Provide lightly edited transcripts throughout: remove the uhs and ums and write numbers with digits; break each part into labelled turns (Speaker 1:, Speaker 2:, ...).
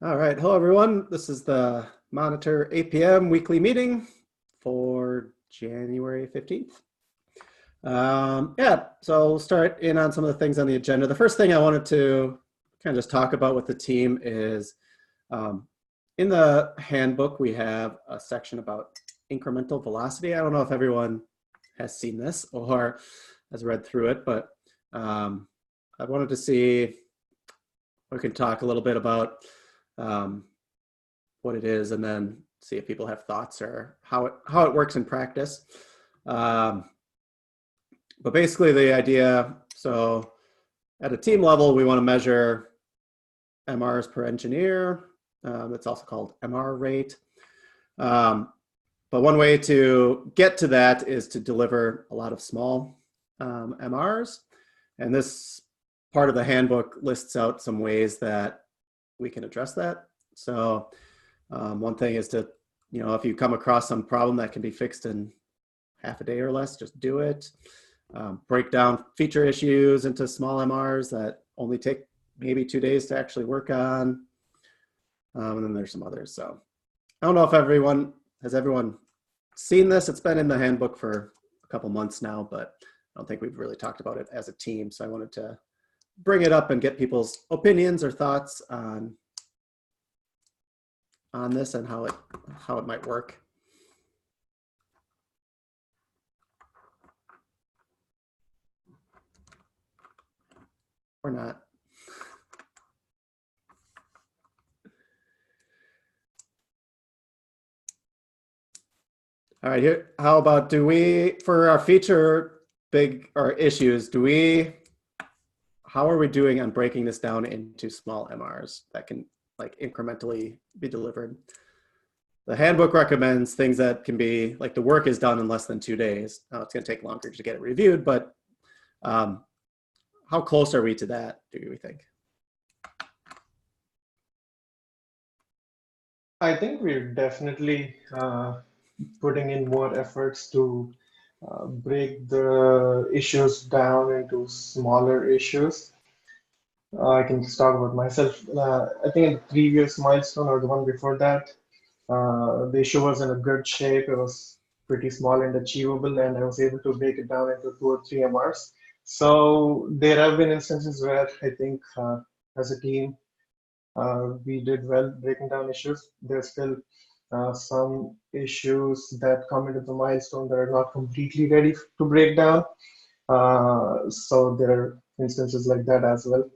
Speaker 1: All right, hello everyone. This is the Monitor APM weekly meeting for January 15th. So we'll start in on some of the things on the agenda. The first thing I wanted to kind of just talk about with the team is in the handbook, we have a section about incremental velocity. I don't know if everyone has seen this or has read through it, but I wanted to see if we can talk a little bit about what it is, and then see if people have thoughts or how it works in practice. But basically the idea, so at a team level, we want to measure MRs per engineer. It's also called MR rate. But one way to get to that is to deliver a lot of small MRs. And this part of the handbook lists out some ways that we can address that. So one thing is to, if you come across some problem that can be fixed in half a day or less, just do it. Break down feature issues into small MRs that only take maybe 2 days to actually work on. And then there's some others. So I don't know if everyone seen this. It's been in the handbook for a couple months now, but I don't think we've really talked about it as a team. So I wanted to bring it up and get people's opinions or thoughts on this and how it might work. Or not. All right, here, how about for our feature issues, how are we doing on breaking this down into small MRs that can incrementally be delivered? The handbook recommends things that can be the work is done in less than 2 days. Now it's going to take longer to get it reviewed, but how close are we to that, do we think?
Speaker 2: I think we're definitely putting in more efforts to break the issues down into smaller issues. I can just talk about myself. I think in the previous milestone or the one before that, the issue was in a good shape. It was pretty small and achievable, and I was able to break it down into 2 or 3 MRs. So there have been instances where I think as a team, we did well breaking down issues. There's still some issues that come into the milestone that are not completely ready to break down. So there are instances like that as well.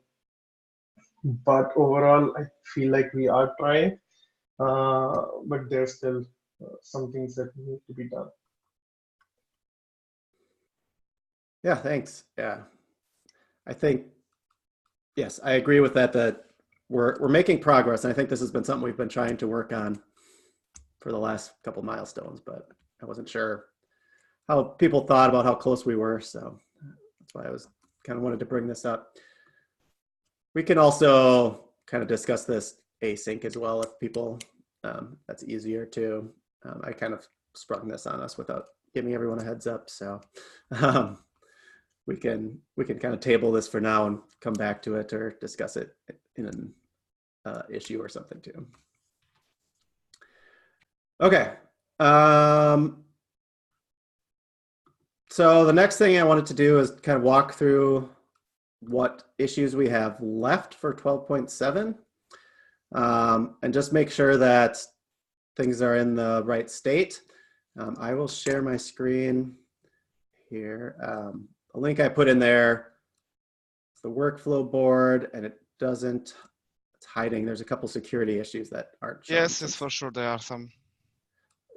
Speaker 2: But overall, I feel like we are trying, but there's still some things that need to be done.
Speaker 1: Yeah, thanks. Yeah, I think, yes, I agree with that, that we're making progress. And I think this has been something we've been trying to work on for the last couple milestones, but I wasn't sure how people thought about how close we were. So that's why I was kind of wanted to bring this up. We can also kind of discuss this async as well if people, that's easier too. I kind of sprung this on us without giving everyone a heads up. So we can kind of table this for now and come back to it or discuss it in an issue or something too. Okay. So the next thing I wanted to do is kind of walk through what issues we have left for 12.7 and just make sure that things are in the right state. I will share my screen here. The link I put in there, it's the workflow board, and it's hiding. There's a couple security issues that aren't shown.
Speaker 3: Yes, for sure there are some.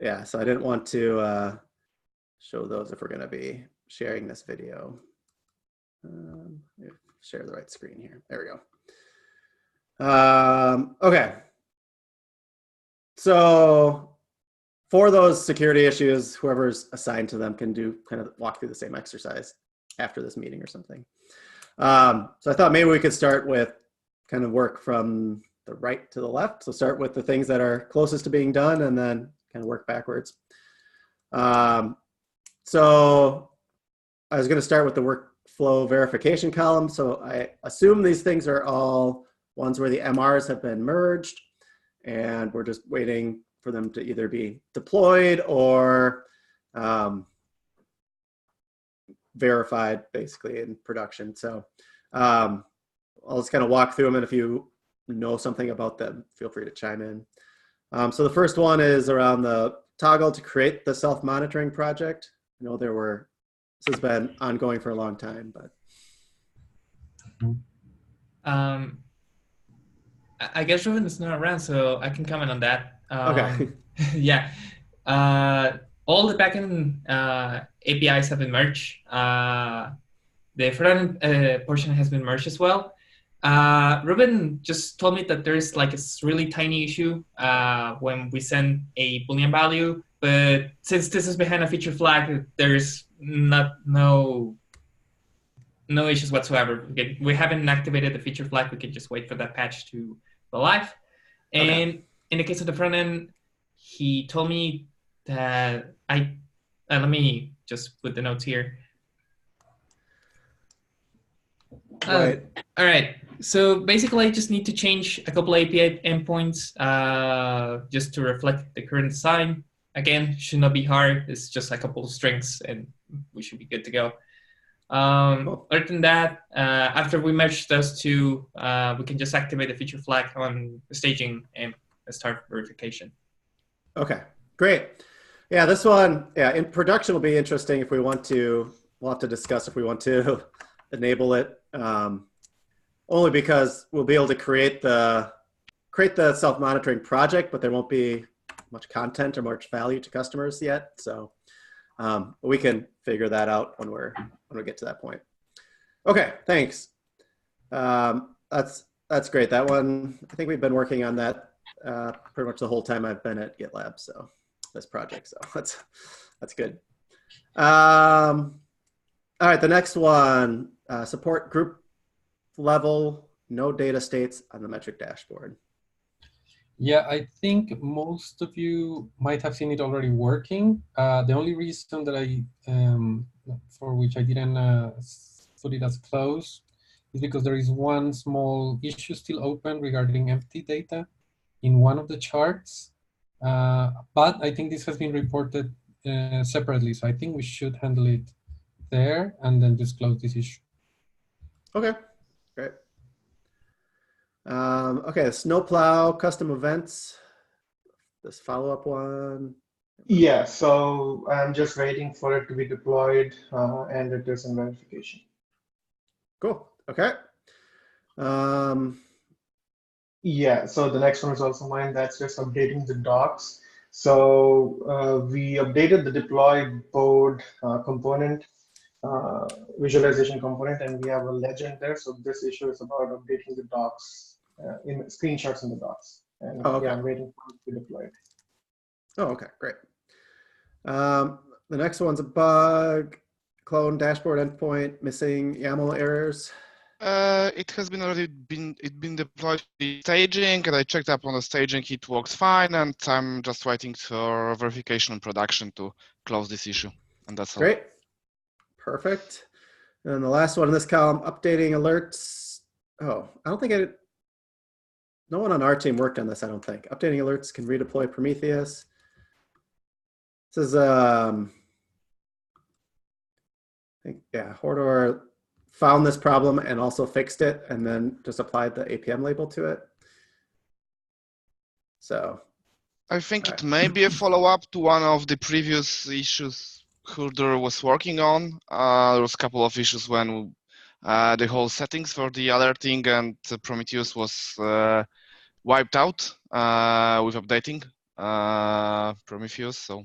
Speaker 1: Yeah, so I didn't want to show those if we're going to be sharing this video. Share the right screen here. There we go. Okay. So for those security issues, whoever's assigned to them can kind of walk through the same exercise after this meeting or something. So I thought maybe we could start with kind of work from the right to the left. So start with the things that are closest to being done and then kind of work backwards. So I was going to start with the workflow verification column. So I assume these things are all ones where the MRs have been merged. and we're just waiting for them to either be deployed or verified, basically, in production. So I'll just kind of walk through them, and if you know something about them, feel free to chime in. So the first one is around the toggle to create the self-monitoring project. I know this has been ongoing for a long time, but.
Speaker 3: I guess Ruben is not around, so I can comment on that.
Speaker 1: Okay.
Speaker 3: Yeah. All the backend APIs have been merged. The front-end portion has been merged as well. Ruben just told me that there's like a really tiny issue when we send a Boolean value, but since this is behind a feature flag, there's no issues whatsoever. We haven't activated the feature flag. We can just wait for that patch to go live. And in the case of the front end, he told me that let me just put the notes here.
Speaker 1: Right.
Speaker 3: All right. So basically, I just need to change a couple API endpoints just to reflect the current design. Again, should not be hard. It's just a couple of strings, and we should be good to go. Other than that, after we merge those two, we can just activate the feature flag on the staging and start verification.
Speaker 1: Okay, great. Yeah, this one, in production will be interesting if we want to. We'll have to discuss if we want to enable it. Only because we'll be able to create the self-monitoring project, but there won't be much content or much value to customers yet. So we can figure that out when we get to that point. Okay, thanks. That's great. That one, I think we've been working on that pretty much the whole time I've been at GitLab. So this project, so that's good. All right, the next one, support group level, no data states on the metric dashboard.
Speaker 4: Yeah, I think most of you might have seen it already working. The only reason that for which I didn't put it as close is because there is one small issue still open regarding empty data in one of the charts. But I think this has been reported separately. So I think we should handle it there and then disclose this issue.
Speaker 1: Okay, great. Okay, snowplow custom events. This follow-up one.
Speaker 2: Yeah, so I'm just waiting for it to be deployed and it is in verification.
Speaker 1: Cool. Okay.
Speaker 2: Yeah, so the next one is also mine. That's just updating the docs. So we updated the deployed board component, visualization component, and we have a legend there. So this issue is about updating the docs, in screenshots in the docs. And yeah, I'm waiting for it to be deployed.
Speaker 1: Oh, okay, great. The next one's a bug, clone dashboard endpoint, missing YAML errors.
Speaker 5: It has already been deployed in staging, and I checked up on the staging. It works fine, and I'm just waiting for verification and production to close this issue, and that's all.
Speaker 1: Great, perfect. And the last one in this column, updating alerts. Oh, I don't think no one on our team worked on this, I don't think. Updating alerts can redeploy Prometheus. This is, I think, yeah, Hodor found this problem and also fixed it and then just applied the APM label to it. So.
Speaker 5: I think it may be a follow-up to one of the previous issues Hodor was working on. There was a couple of issues when the whole settings for the alerting and Prometheus was wiped out with updating Prometheus. So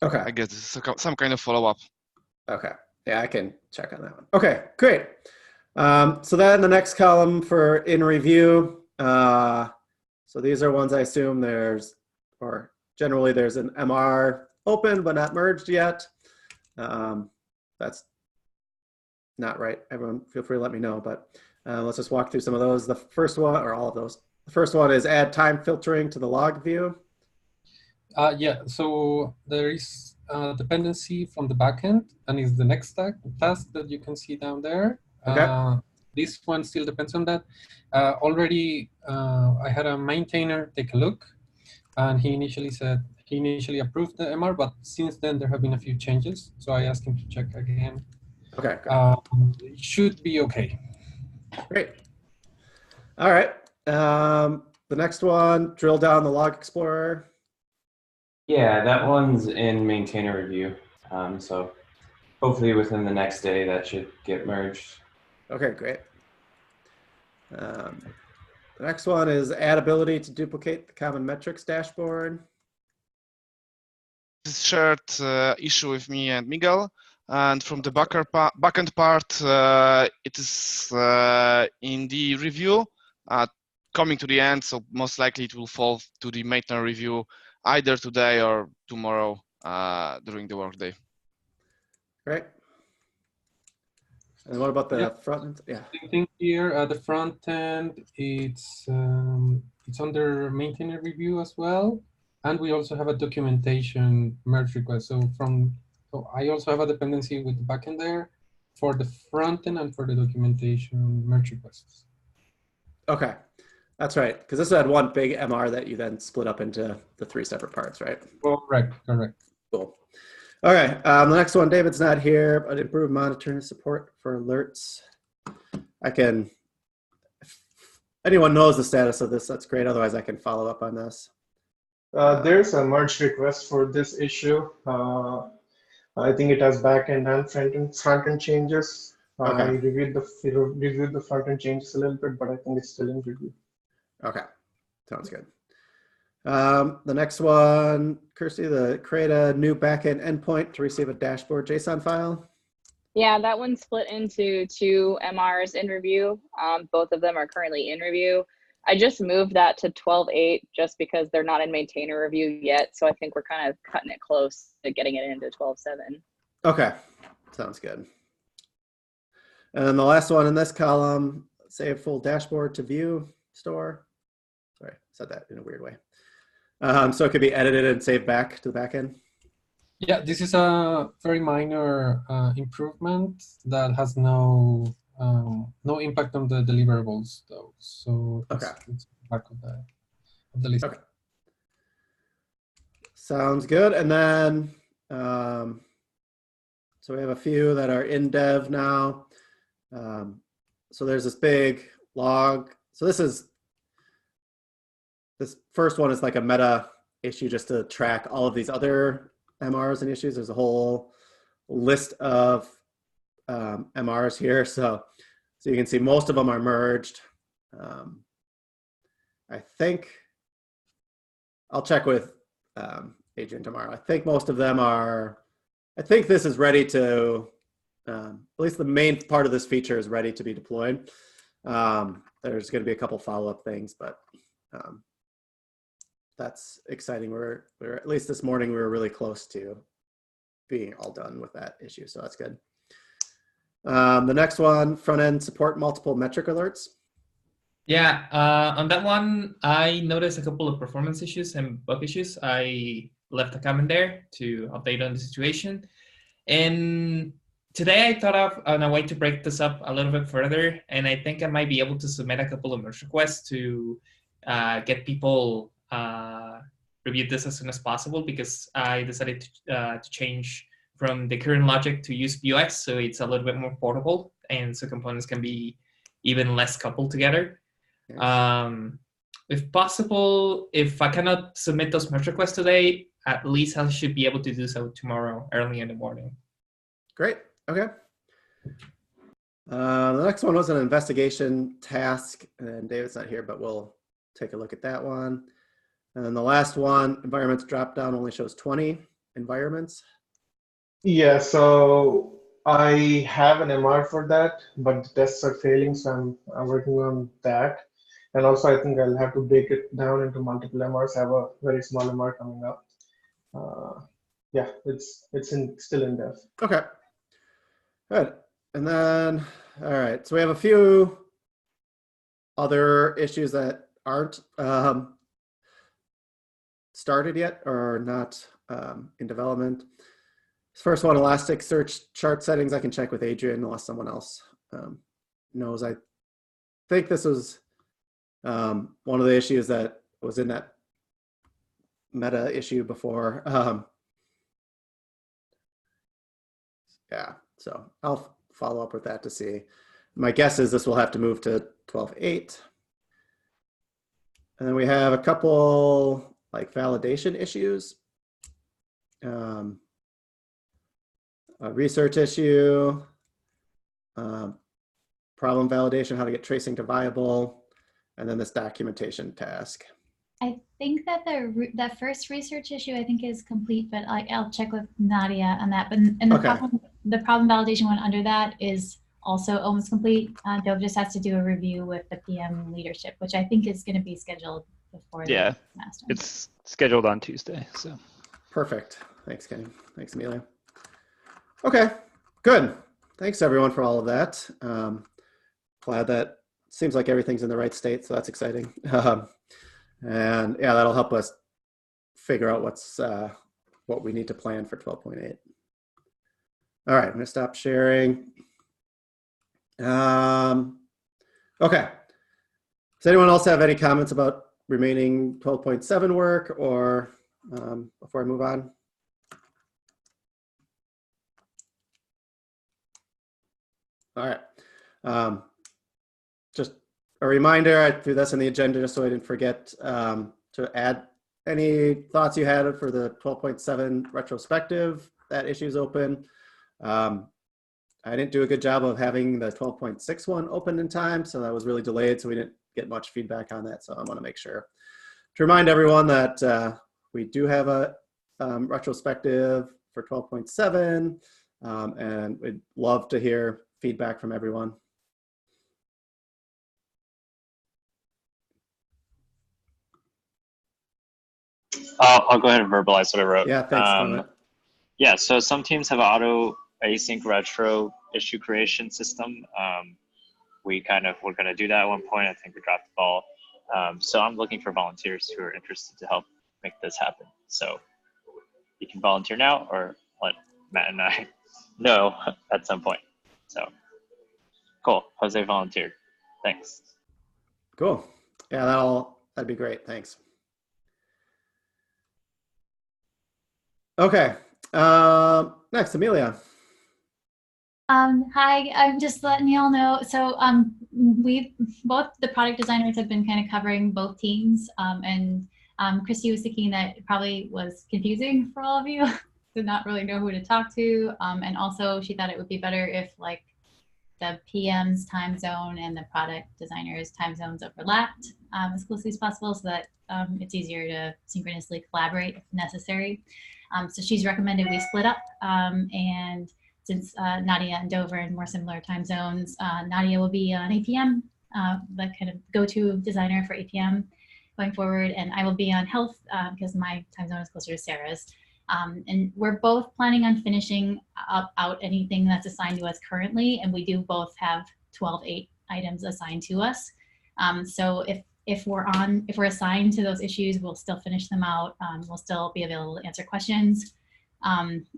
Speaker 1: okay,
Speaker 5: I guess it's some kind of follow-up.
Speaker 1: Okay, yeah, I can check on that one. Okay, great. So then the next column for in review. So these are ones I assume generally there's an MR open but not merged yet. That's not right. Everyone feel free to let me know, but let's just walk through some of those. The first one, or all of those. The first one is add time filtering to the log view.
Speaker 4: Yeah, so there is a dependency from the backend, and it's the next task that you can see down there.
Speaker 1: Okay.
Speaker 4: this one still depends on that. Already, I had a maintainer take a look, and he initially approved the MR, but since then there have been a few changes. So I asked him to check again.
Speaker 1: Okay, great.
Speaker 4: It should be okay.
Speaker 1: Great. All right. The next one, drill down the log explorer.
Speaker 6: Yeah, that one's in maintainer review. So hopefully within the next day that should get merged.
Speaker 1: Okay, great. The next one is add ability to duplicate the common metrics dashboard.
Speaker 5: This shared issue with me and Miguel. And from the backend part, it is in the review, coming to the end. So most likely it will fall to the maintainer review either today or tomorrow during the workday.
Speaker 1: Great. And what about the
Speaker 4: Yeah.
Speaker 1: front end? Yeah.
Speaker 4: Same thing here. The front end, it's under maintainer review as well, and we also have a documentation merge request. So I also have a dependency with the backend there for the front end and for the documentation merge requests.
Speaker 1: Okay, that's right. Because this had one big MR that you then split up into the 3 separate parts, right?
Speaker 4: Correct.
Speaker 1: Cool. All right. The next one, David's not here, but improve monitoring support for alerts. If anyone knows the status of this, that's great. Otherwise, I can follow up on this.
Speaker 2: There's a merge request for this issue. I think it has backend and front-end changes.
Speaker 1: Okay.
Speaker 2: I reviewed the front-end changes a little bit, but I think it's still in review.
Speaker 1: Okay, sounds good. The next one, Kirsty, create a new backend endpoint to receive a dashboard JSON file.
Speaker 7: Yeah, that one's split into 2 MRs in review. Both of them are currently in review. I just moved that to 12.8 just because they're not in maintainer review yet. So I think we're kind of cutting it close to getting it into 12.7.
Speaker 1: Okay, sounds good. And then the last one in this column, save full dashboard to view store. Sorry, said that in a weird way. So it could be edited and saved back to the backend.
Speaker 4: Yeah, this is a very minor improvement that has no impact on the deliverables though. So it's back of the list.
Speaker 1: Okay. Sounds good. And then, so we have a few that are in dev now. So there's this big log. So this first one is like a meta issue just to track all of these other MRs and issues. There's a whole list of MRs here. So you can see most of them are merged. I think I'll check with Adrian tomorrow. I think most of them are, I think this is ready to, at least the main part of this feature is ready to be deployed. There's going to be a couple follow-up things, but that's exciting. We're at least this morning, we were really close to being all done with that issue. So that's good. The next one, front end support multiple metric alerts.
Speaker 3: Yeah, on that one, I noticed a couple of performance issues and bug issues. I left a comment there to update on the situation. And today I thought of on a way to break this up a little bit further. And I think I might be able to submit a couple of merge requests to get people review this as soon as possible, because I decided to change from the current logic to use Vuex, so it's a little bit more portable, and so components can be even less coupled together. Yes. If possible, if I cannot submit those merge requests today, at least I should be able to do so tomorrow early in the morning.
Speaker 1: Great. Okay. The next one was an investigation task, and David's not here, but we'll take a look at that one. And then the last one, environments drop down only shows 20 environments.
Speaker 2: Yeah, so I have an MR for that, but the tests are failing, so I'm working on that. And also, I think I'll have to break it down into multiple MRs. I have a very small MR coming up. Yeah, it's still in dev.
Speaker 1: Okay, good. And then, all right, so we have a few other issues that aren't started yet or not in development. First one, Elasticsearch chart settings. I can check with Adrian unless someone else knows. I think this was one of the issues that was in that meta issue before. Yeah, so I'll follow up with that to see. My guess is this will have to move to 12.8. And then we have a couple like validation issues. A research issue, problem validation, how to get tracing to viable, and then this documentation task.
Speaker 8: I think that that first research issue I think is complete, but I'll check with Nadia on that. But and the problem validation one under that is also almost complete. Dove just has to do a review with the PM leadership, which I think is going to be scheduled before the semester.
Speaker 9: It's scheduled on Tuesday. So
Speaker 1: perfect. Thanks, Kenny. Thanks, Amelia. Okay, good. Thanks everyone for all of that. Glad that seems like everything's in the right state, so that's exciting. And yeah, that'll help us figure out what we need to plan for 12.8. All right, I'm gonna stop sharing. Okay. Does anyone else have any comments about remaining 12.7 work or before I move on? All right. Just a reminder, I threw this in the agenda just so I didn't forget to add any thoughts you had for the 12.7 retrospective. That issue is open. I didn't do a good job of having the 12.6 one open in time, so that was really delayed, so we didn't get much feedback on that. So I want to make sure to remind everyone that we do have a retrospective for 12.7, and we'd love to hear feedback from everyone.
Speaker 10: I'll go ahead and verbalize what I wrote.
Speaker 1: Yeah, thanks, Clement.
Speaker 10: Yeah, so some teams have auto async retro issue creation system. We're going to do that at one point. I think we dropped the ball. So I'm looking for volunteers who are interested to help make this happen. So you can volunteer now or let Matt and I know at some point. So cool, Jose volunteered. Thanks.
Speaker 1: Cool. Yeah, that'd be great. Thanks. Okay. Next, Amelia.
Speaker 8: Hi, I'm just letting you all know. So both the product designers have been kind of covering both teams, and Christy was thinking that it probably was confusing for all of you to not really know who to talk to, and also she thought it would be better if like the PM's time zone and the product designer's time zones overlapped as closely as possible, so that it's easier to synchronously collaborate if necessary. So she's recommended we split up, and since Nadia and Dover are in more similar time zones, Nadia will be on APM, the kind of go-to designer for APM going forward, and I will be on health because my time zone is closer to Sarah's. And we're both planning on finishing out anything that's assigned to us currently, and we do both have 12.8 items assigned to us. So if we're assigned to those issues, we'll still finish them out. We'll still be available to answer questions.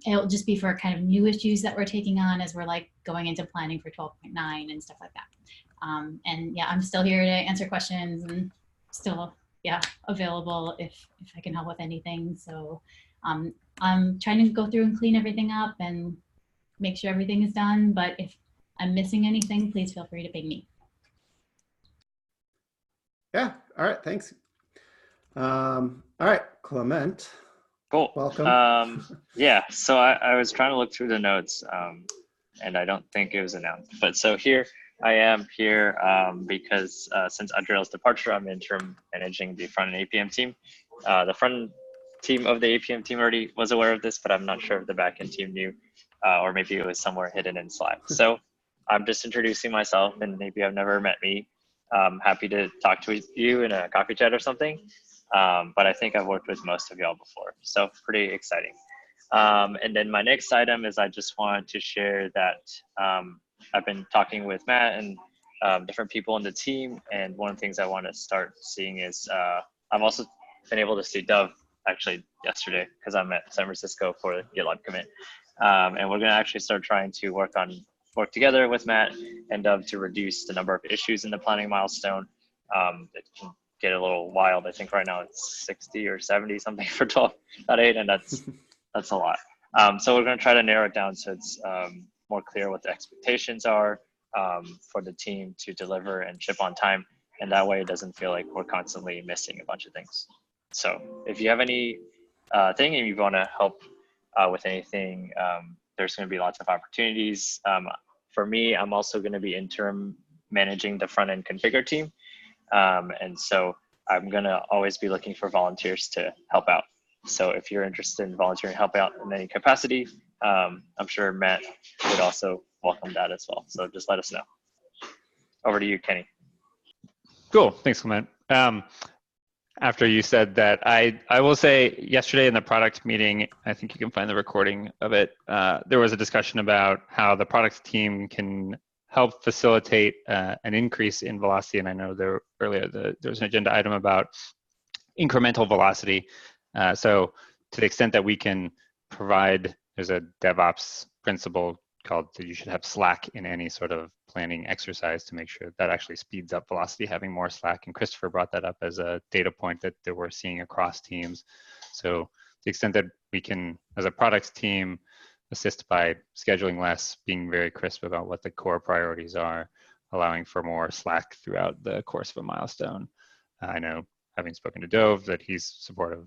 Speaker 8: It'll just be for kind of new issues that we're taking on as we're like going into planning for 12.9 and stuff like that. And yeah, I'm still here to answer questions and still, yeah, available if I can help with anything. So I'm trying to go through and clean everything up and make sure everything is done. But if I'm missing anything, please feel free to ping me.
Speaker 1: Yeah. All right. Thanks. All right, Clement.
Speaker 10: Cool.
Speaker 1: Welcome.
Speaker 10: Yeah. So I was trying to look through the notes, and I don't think it was announced. But so here I am here because since Adriel's departure, I'm interim managing the front-end APM team. The front team of the APM team already was aware of this, but I'm not sure if the backend team knew, or maybe it was somewhere hidden in Slack. So I'm just introducing myself, and maybe I've never met me. Happy to talk to you in a coffee chat or something. But I think I've worked with most of y'all before, so pretty exciting. And then my next item is I just wanted to share that I've been talking with Matt and different people in the team, and one of the things I want to start seeing is I've also been able to see Dove actually yesterday because I'm at San Francisco for the GitLab commit. And we're going to actually start trying to work on work together with Matt and Dove to reduce the number of issues in the planning milestone. It can get a little wild. I think right now it's 60 or 70 something for 12.8, and that's a lot. So we're going to try to narrow it down so it's more clear what the expectations are for the team to deliver and ship on time. And that way it doesn't feel like we're constantly missing a bunch of things. So if you have any thing and you want to help with anything, there's going to be lots of opportunities. For me, I'm also going to be interim managing the front end configure team. And so I'm going to always be looking for volunteers to help out. So if you're interested in volunteering help out in any capacity, I'm sure Matt would also welcome that as well. So just let us know. Over to you, Kenny.
Speaker 9: Cool. Thanks, Clement. After you said that, I will say yesterday in the product meeting, I think you can find the recording of it, there was a discussion about how the product team can help facilitate an increase in velocity. And I know there was an agenda item about incremental velocity. So to the extent that we can provide, there's a DevOps principle called that you should have slack in any sort of planning exercise to make sure that actually speeds up velocity, having more slack. And Christopher brought that up as a data point that we're seeing across teams. So to the extent that we can, as a products team, assist by scheduling less, being very crisp about what the core priorities are, allowing for more slack throughout the course of a milestone. I know, having spoken to Dove, that he's supportive.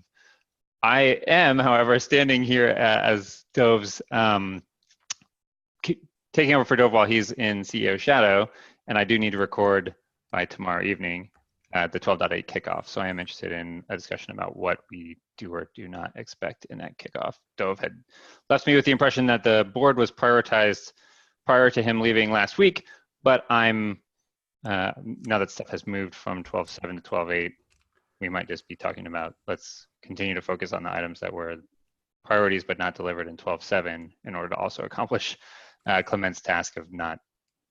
Speaker 9: I am, however, standing here as Dove's taking over for Dove while he's in CEO shadow, and I do need to record by tomorrow evening at the 12.8 kickoff. So I am interested in a discussion about what we do or do not expect in that kickoff. Dove had left me with the impression that the board was prioritized prior to him leaving last week, but I'm, now that stuff has moved from 12.7 to 12.8, we might just be talking about, let's continue to focus on the items that were priorities but not delivered in 12.7 in order to also accomplish Clement's task of not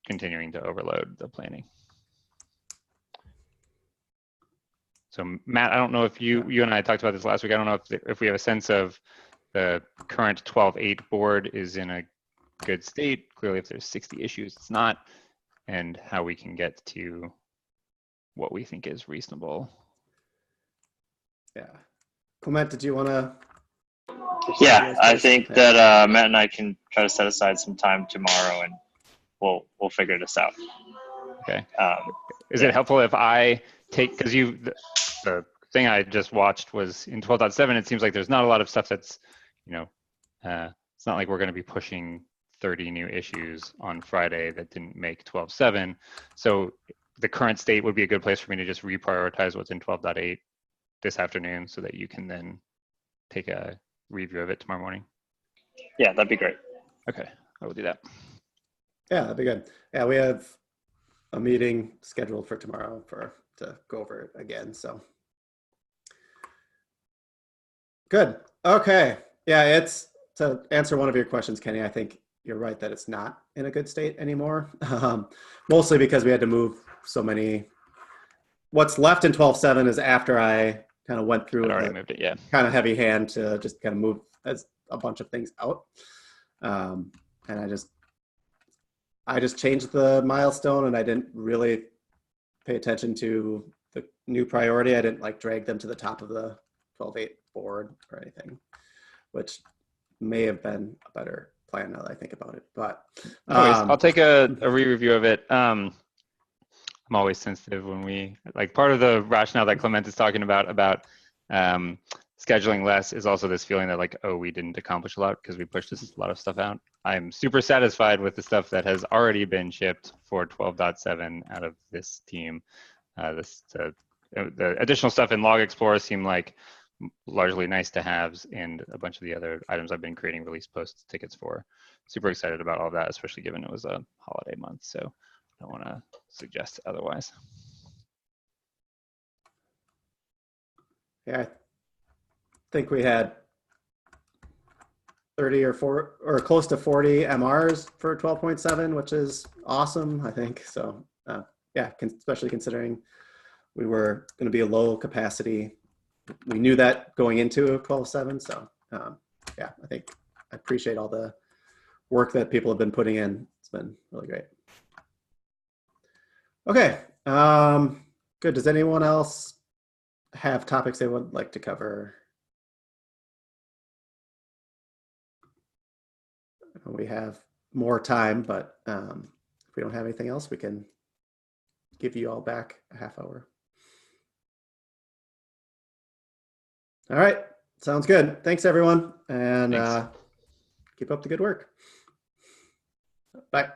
Speaker 9: continuing to overload the planning. So Matt, I don't know if you and I talked about this last week. I don't know if we have a sense of the current 12.8 board is in a good state. Clearly, if there's 60 issues, it's not, and how we can get to what we think is reasonable.
Speaker 1: Yeah. Clement, did you want to?
Speaker 10: Yeah, I think that Matt and I can try to set aside some time tomorrow, and we'll figure this out.
Speaker 9: Okay. Is it helpful if I take, because the thing I just watched was in 12.7, it seems like there's not a lot of stuff that's, it's not like we're going to be pushing 30 new issues on Friday that didn't make 12.7. So the current state would be a good place for me to just reprioritize what's in 12.8 this afternoon so that you can then take a review of it tomorrow morning.
Speaker 10: Yeah, that'd be great.
Speaker 9: Okay, I will do that.
Speaker 1: Yeah, that'd be good. Yeah, we have a meeting scheduled for tomorrow to go over it again. So good. Okay. Yeah, it's to answer one of your questions, Kenny. I think you're right that it's not in a good state anymore. Mostly because we had to move so many. What's left in 12.7 is after I kind of went through
Speaker 9: already moved it, yeah.
Speaker 1: Kind of heavy hand to just kind of move a bunch of things out. And I just changed the milestone, and I didn't really pay attention to the new priority. I didn't like drag them to the top of the 12.8 board or anything, which may have been a better plan now that I think about it. But
Speaker 9: I'll take a re-review of it. I'm always sensitive when we, like, part of the rationale that Clement is talking about scheduling less is also this feeling that, like, oh, we didn't accomplish a lot because we pushed a lot of stuff out. I'm super satisfied with the stuff that has already been shipped for 12.7 out of this team. The additional stuff in Log Explorer seem like largely nice to haves, and a bunch of the other items I've been creating release post tickets for. Super excited about all that, especially given it was a holiday month. So I don't want to suggest otherwise.
Speaker 1: Yeah, I think we had 30 or close to 40 MRs for 12.7, which is awesome, I think. So yeah, especially considering we were going to be a low capacity. We knew that going into 12.7. So yeah, I appreciate all the work that people have been putting in. It's been really great. Okay, good. Does anyone else have topics they would like to cover? We have more time, but if we don't have anything else, we can give you all back a half hour. All right, sounds good. Thanks, everyone, and
Speaker 9: Thanks.
Speaker 1: keep up the good work. Bye.